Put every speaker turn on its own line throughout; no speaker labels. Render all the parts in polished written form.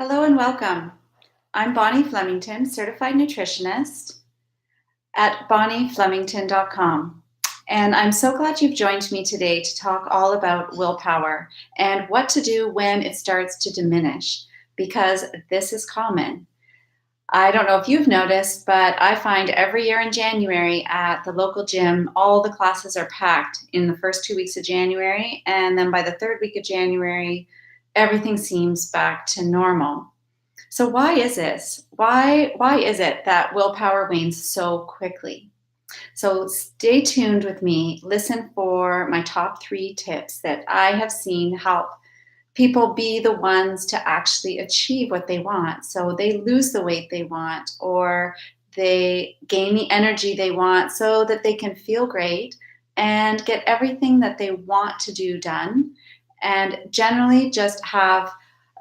Hello and welcome. I'm Bonnie Flemington, certified nutritionist at bonnieflemington.com. And I'm so glad you've joined me today to talk all about willpower and what to do when it starts to diminish, because this is common. I don't know if you've noticed, but I find every year in January at the local gym, all the classes are packed in the first 2 weeks of January. And then by the third week of January, everything seems back to normal. So why is this? Why is it that willpower wanes so quickly? So stay tuned with me. Listen for my top 3 tips that I have seen help people be the ones to actually achieve what they want. So they lose the weight they want, or they gain the energy they want so that they can feel great and get everything that they want to do done, and generally just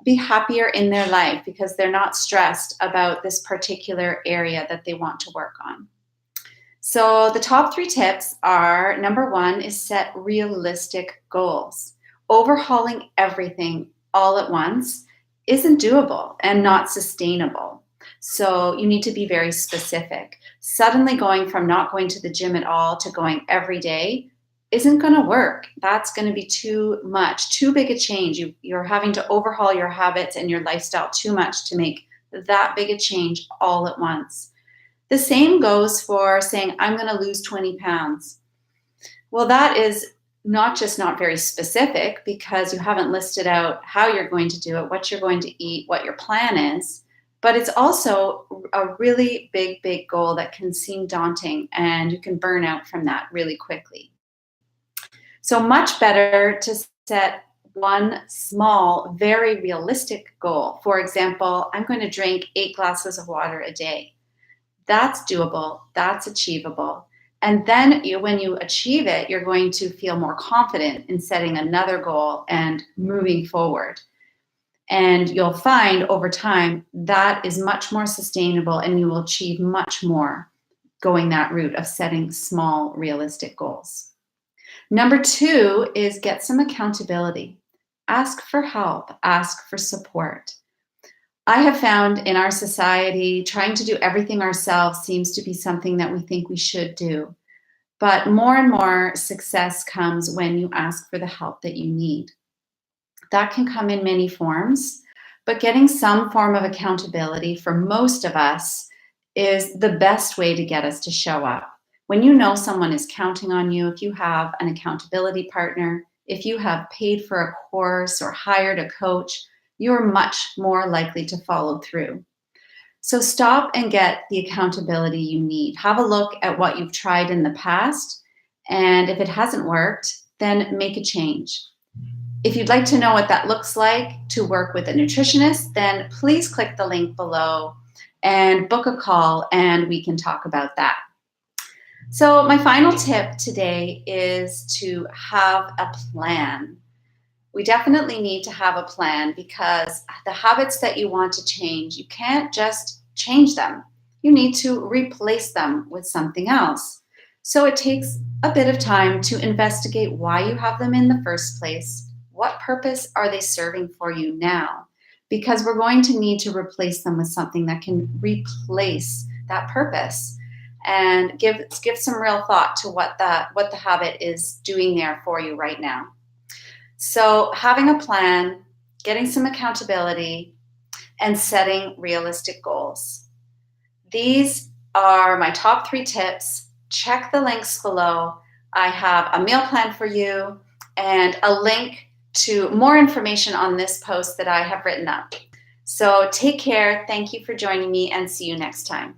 be happier in their life because they're not stressed about this particular area that they want to work on. So the top 3 tips are: number 1 is set realistic goals. Overhauling everything all at once isn't doable and not sustainable. So you need to be very specific. Suddenly going from not going to the gym at all to going every day isn't going to work. That's going to be too much, too big a change. You're having to overhaul your habits and your lifestyle too much to make that big a change all at once. The same goes for saying, I'm going to lose 20 pounds. Well, that is not just not very specific, because you haven't listed out how you're going to do it, what you're going to eat, what your plan is, but it's also a really big, big goal that can seem daunting, and you can burn out from that really quickly. So much better to set one small, very realistic goal. For example, I'm going to drink 8 glasses of water a day. That's doable, that's achievable. And then when you achieve it, you're going to feel more confident in setting another goal and moving forward. And you'll find over time that is much more sustainable, and you will achieve much more going that route of setting small, realistic goals. Number 2 is get some accountability. Ask for help, ask for support. I have found in our society, trying to do everything ourselves seems to be something that we think we should do. But more and more success comes when you ask for the help that you need. That can come in many forms, but getting some form of accountability for most of us is the best way to get us to show up. When you know someone is counting on you, if you have an accountability partner, if you have paid for a course or hired a coach, you're much more likely to follow through. So stop and get the accountability you need. Have a look at what you've tried in the past, and if it hasn't worked, then make a change. If you'd like to know what that looks like to work with a nutritionist, then please click the link below and book a call, and we can talk about that. So my final tip today is to have a plan. We definitely need to have a plan, because the habits that you want to change, you can't just change them. You need to replace them with something else. So it takes a bit of time to investigate why you have them in the first place. What purpose are they serving for you now? Because we're going to need to replace them with something that can replace that purpose, and give some real thought to what the habit is doing there for you right now. So having a plan, getting some accountability, and setting realistic goals. These are my top 3 tips. Check the links below. I have a meal plan for you and a link to more information on this post that I have written up. So take care. Thank you for joining me, and see you next time.